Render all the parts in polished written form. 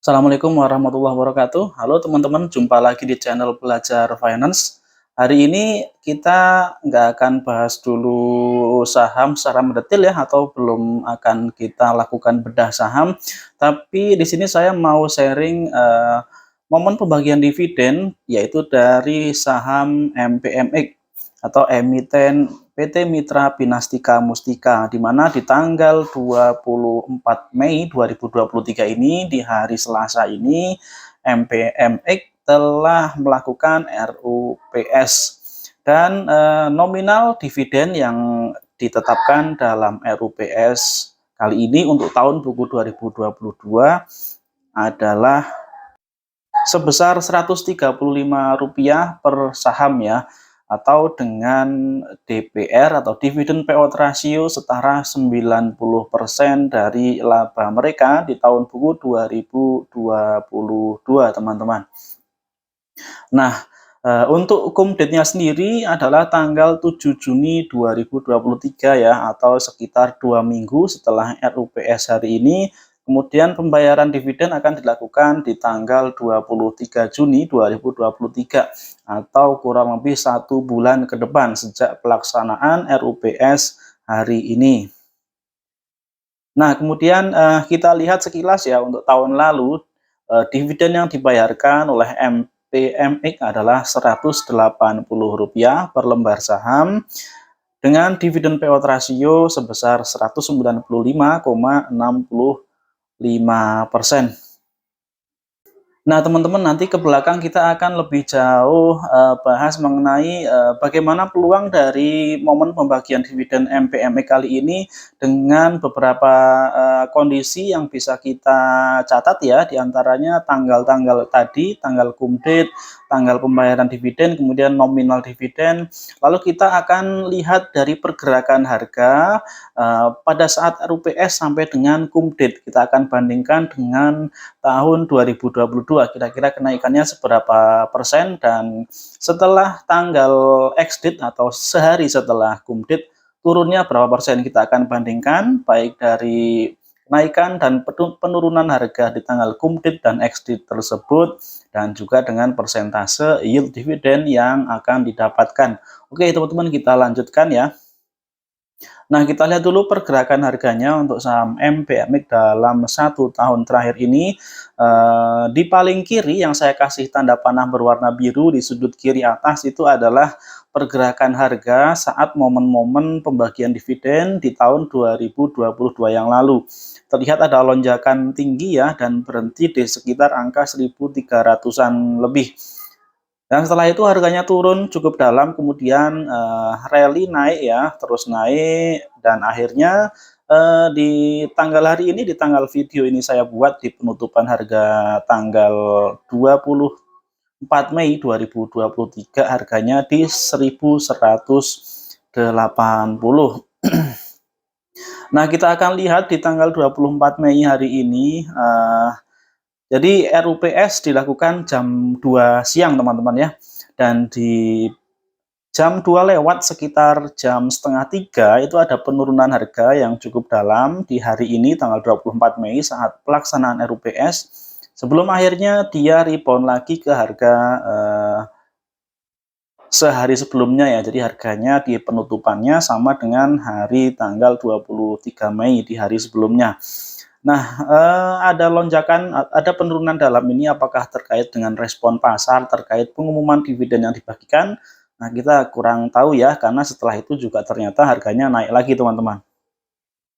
Assalamualaikum warahmatullahi wabarakatuh. Halo teman-teman, jumpa lagi di channel Belajar Finance. Hari ini kita nggak akan bahas dulu saham secara mendetail ya, atau belum akan kita lakukan bedah saham. Tapi di sini saya mau sharing momen pembagian dividen, yaitu dari saham MPMX atau emiten PT Mitra Pinastika Mustika, di mana di tanggal 24 Mei 2023 ini, di hari Selasa ini, MPMX telah melakukan RUPS dan nominal dividen yang ditetapkan dalam RUPS kali ini untuk tahun buku 2022 adalah sebesar Rp135 per saham ya, atau dengan DPR atau dividend payout ratio setara 90% dari laba mereka di tahun buku 2022, teman-teman. Nah, untuk hukum date-nya sendiri adalah tanggal 7 Juni 2023 ya, atau sekitar 2 minggu setelah RUPS hari ini. Kemudian pembayaran dividen akan dilakukan di tanggal 23 Juni 2023 atau kurang lebih 1 bulan ke depan sejak pelaksanaan RUPS hari ini. Nah, kemudian kita lihat sekilas ya, untuk tahun lalu dividen yang dibayarkan oleh MPMX adalah Rp180 per lembar saham dengan dividen payout ratio sebesar 195,65%. Nah, teman-teman, nanti ke belakang kita akan lebih jauh bahas mengenai bagaimana peluang dari momen pembagian dividen MPMX kali ini dengan beberapa kondisi yang bisa kita catat ya, diantaranya tanggal-tanggal tadi, tanggal cum date, tanggal pembayaran dividen, kemudian nominal dividen. Lalu kita akan lihat dari pergerakan harga pada saat RUPS sampai dengan cum date. Kita akan bandingkan dengan tahun 2022, kira-kira kenaikannya seberapa persen, dan setelah tanggal ex-date atau sehari setelah cum date turunnya berapa persen. Kita akan bandingkan baik dari kenaikan dan penurunan harga di tanggal cum date dan ex-date tersebut, dan juga dengan persentase yield dividen yang akan didapatkan. Oke teman-teman, kita lanjutkan ya. Nah, kita lihat dulu pergerakan harganya untuk saham MPMX dalam 1 tahun terakhir ini. Di paling kiri yang saya kasih tanda panah berwarna biru di sudut kiri atas itu adalah pergerakan harga saat momen-momen pembagian dividen di tahun 2022 yang lalu. Terlihat ada lonjakan tinggi ya, dan berhenti di sekitar angka 1.300-an lebih. Dan setelah itu harganya turun cukup dalam, kemudian rally naik ya, terus naik, dan akhirnya di tanggal hari ini, di tanggal video ini saya buat di penutupan harga tanggal 24 Mei 2023, harganya di 1180. Nah, kita akan lihat di tanggal 24 Mei hari ini, jadi RUPS dilakukan jam 2 siang teman-teman ya, dan di jam 2 lewat sekitar jam setengah 3 itu ada penurunan harga yang cukup dalam di hari ini tanggal 24 Mei saat pelaksanaan RUPS, sebelum akhirnya dia rebound lagi ke harga sehari sebelumnya ya. Jadi harganya di penutupannya sama dengan hari tanggal 23 Mei di hari sebelumnya. Nah, ada lonjakan, ada penurunan dalam ini, apakah terkait dengan respon pasar terkait pengumuman dividen yang dibagikan? Nah, kita kurang tahu ya, karena setelah itu juga ternyata harganya naik lagi, teman-teman.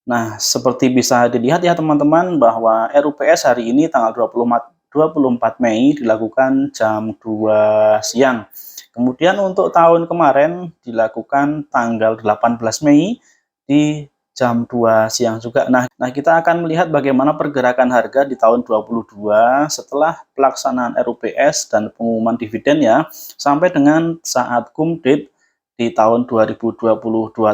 Nah, seperti bisa dilihat ya, teman-teman, bahwa RUPS hari ini tanggal 24 Mei dilakukan jam 2 siang. Kemudian untuk tahun kemarin dilakukan tanggal 18 Mei di jam 2 siang juga. Nah, kita akan melihat bagaimana pergerakan harga di tahun 2022 setelah pelaksanaan RUPS dan pengumuman dividen ya, sampai dengan saat cum date di tahun 2022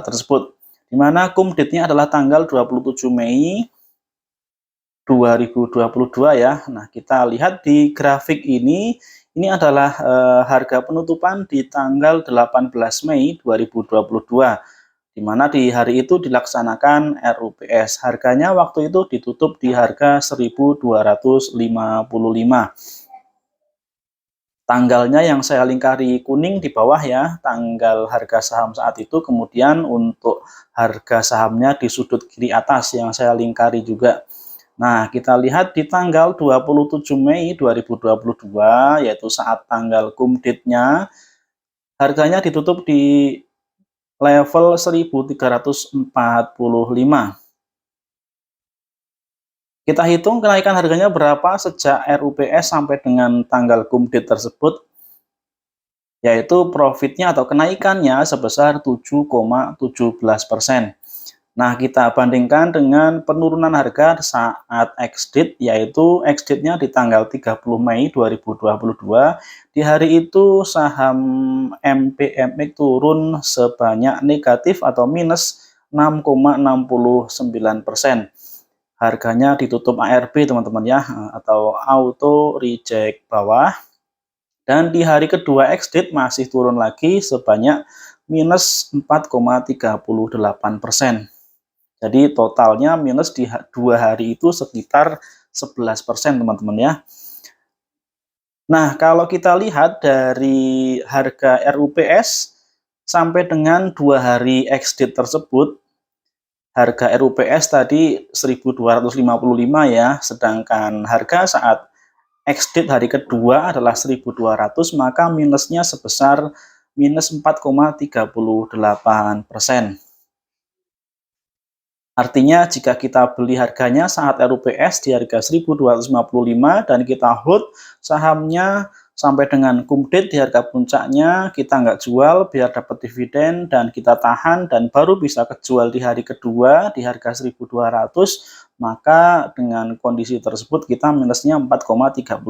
tersebut. Di mana cum date-nya adalah tanggal 27 Mei 2022 ya. Nah, kita lihat di grafik ini adalah harga penutupan di tanggal 18 Mei 2022. Di di mana di hari itu dilaksanakan RUPS. Harganya waktu itu ditutup di harga 1.255. Tanggalnya yang saya lingkari kuning di bawah ya, tanggal harga saham saat itu, kemudian untuk harga sahamnya di sudut kiri atas yang saya lingkari juga. Nah, kita lihat di tanggal 27 Mei 2022, yaitu saat tanggal kumditnya, harganya ditutup di level 1.345. Kita hitung kenaikan harganya berapa sejak RUPS sampai dengan tanggal kumdit tersebut, yaitu profitnya atau kenaikannya sebesar 7,17%. Nah, kita bandingkan dengan penurunan harga saat ex-date, yaitu ex-date-nya di tanggal 30 Mei 2022. Di hari itu saham MPMX turun sebanyak negatif atau minus 6,69%. Harganya ditutup ARB teman-teman ya, atau auto reject bawah. Dan di hari kedua ex-date masih turun lagi sebanyak minus 4,38%. Jadi totalnya minus di 2 hari itu sekitar 11% teman-teman ya. Nah, kalau kita lihat dari harga RUPS sampai dengan 2 hari ex-date tersebut, harga RUPS tadi 1.255 ya, sedangkan harga saat ex-date hari kedua adalah 1.200, maka minusnya sebesar minus 4,38%. Artinya jika kita beli harganya saat RUPS di harga 1.255 dan kita hold sahamnya sampai dengan kumdit di harga puncaknya, kita nggak jual biar dapat dividen dan kita tahan dan baru bisa kejual di hari kedua di harga 1.200, maka dengan kondisi tersebut kita minusnya 4,38%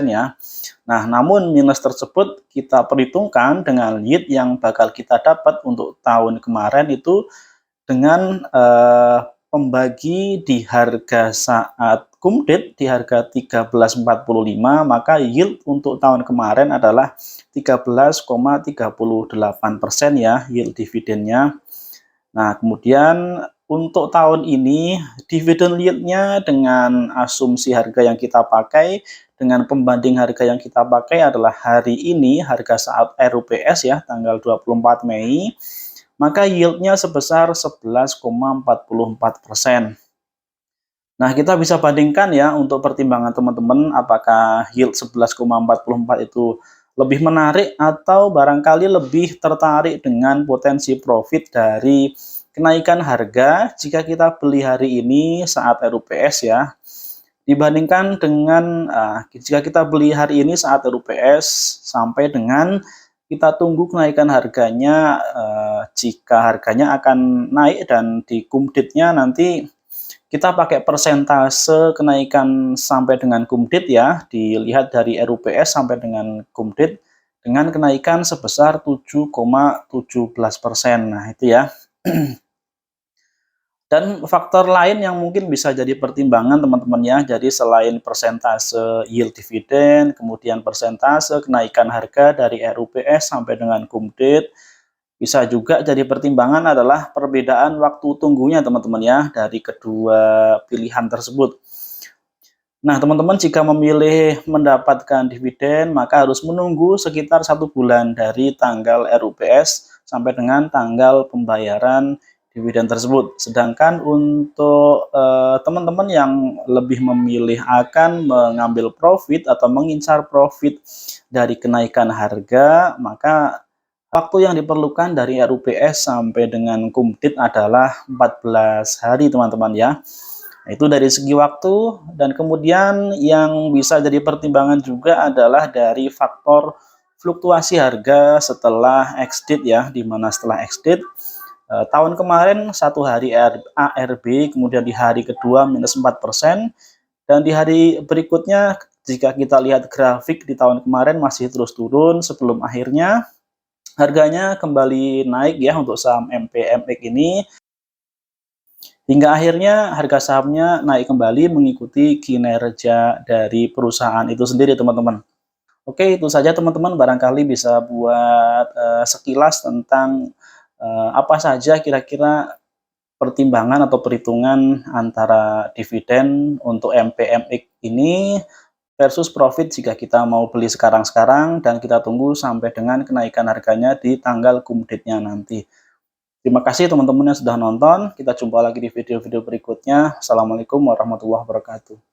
ya. Nah, namun minus tersebut kita perhitungkan dengan yield yang bakal kita dapat untuk tahun kemarin itu dengan pembagi di harga saat kumdit di harga 13.45, maka yield untuk tahun kemarin adalah 13,38% ya yield dividennya. Nah, kemudian untuk tahun ini dividen yieldnya dengan asumsi harga yang kita pakai dengan pembanding harga yang kita pakai adalah hari ini harga saat RUPS ya tanggal 24 Mei, maka yieldnya sebesar 11,44%. Nah, kita bisa bandingkan ya untuk pertimbangan teman-teman apakah yield 11,44 itu lebih menarik atau barangkali lebih tertarik dengan potensi profit dari kenaikan harga jika kita beli hari ini saat RUPS ya. Dibandingkan dengan jika kita beli hari ini saat RUPS sampai dengan kita tunggu kenaikan harganya, jika harganya akan naik dan di kumditnya nanti kita pakai persentase kenaikan sampai dengan kumdit ya, dilihat dari RUPS sampai dengan kumdit dengan kenaikan sebesar 7,17%. Nah, itu ya. Dan faktor lain yang mungkin bisa jadi pertimbangan teman-teman ya, jadi selain persentase yield dividen, kemudian persentase kenaikan harga dari RUPS sampai dengan kumdit, bisa juga jadi pertimbangan adalah perbedaan waktu tunggunya teman-teman ya, dari kedua pilihan tersebut. Nah, teman-teman jika memilih mendapatkan dividen, maka harus menunggu sekitar 1 bulan dari tanggal RUPS sampai dengan tanggal pembayaran dividen tersebut. Sedangkan untuk teman-teman yang lebih memilih akan mengambil profit atau mengincar profit dari kenaikan harga, maka waktu yang diperlukan dari RUPS sampai dengan kumdit adalah 14 hari teman-teman ya. Nah, itu dari segi waktu, dan kemudian yang bisa jadi pertimbangan juga adalah dari faktor fluktuasi harga setelah ex-date ya, di mana setelah ex-date tahun kemarin 1 hari ARB, kemudian di hari kedua minus 4%, dan di hari berikutnya jika kita lihat grafik di tahun kemarin masih terus turun sebelum akhirnya harganya kembali naik ya untuk saham MPMX ini, hingga akhirnya harga sahamnya naik kembali mengikuti kinerja dari perusahaan itu sendiri teman-teman. Oke, itu saja teman-teman, barangkali bisa buat sekilas tentang apa saja kira-kira pertimbangan atau perhitungan antara dividen untuk MPMX ini versus profit jika kita mau beli sekarang-sekarang dan kita tunggu sampai dengan kenaikan harganya di tanggal cum date-nya nanti. Terima kasih teman-teman yang sudah nonton. Kita jumpa lagi di video-video berikutnya. Assalamualaikum warahmatullahi wabarakatuh.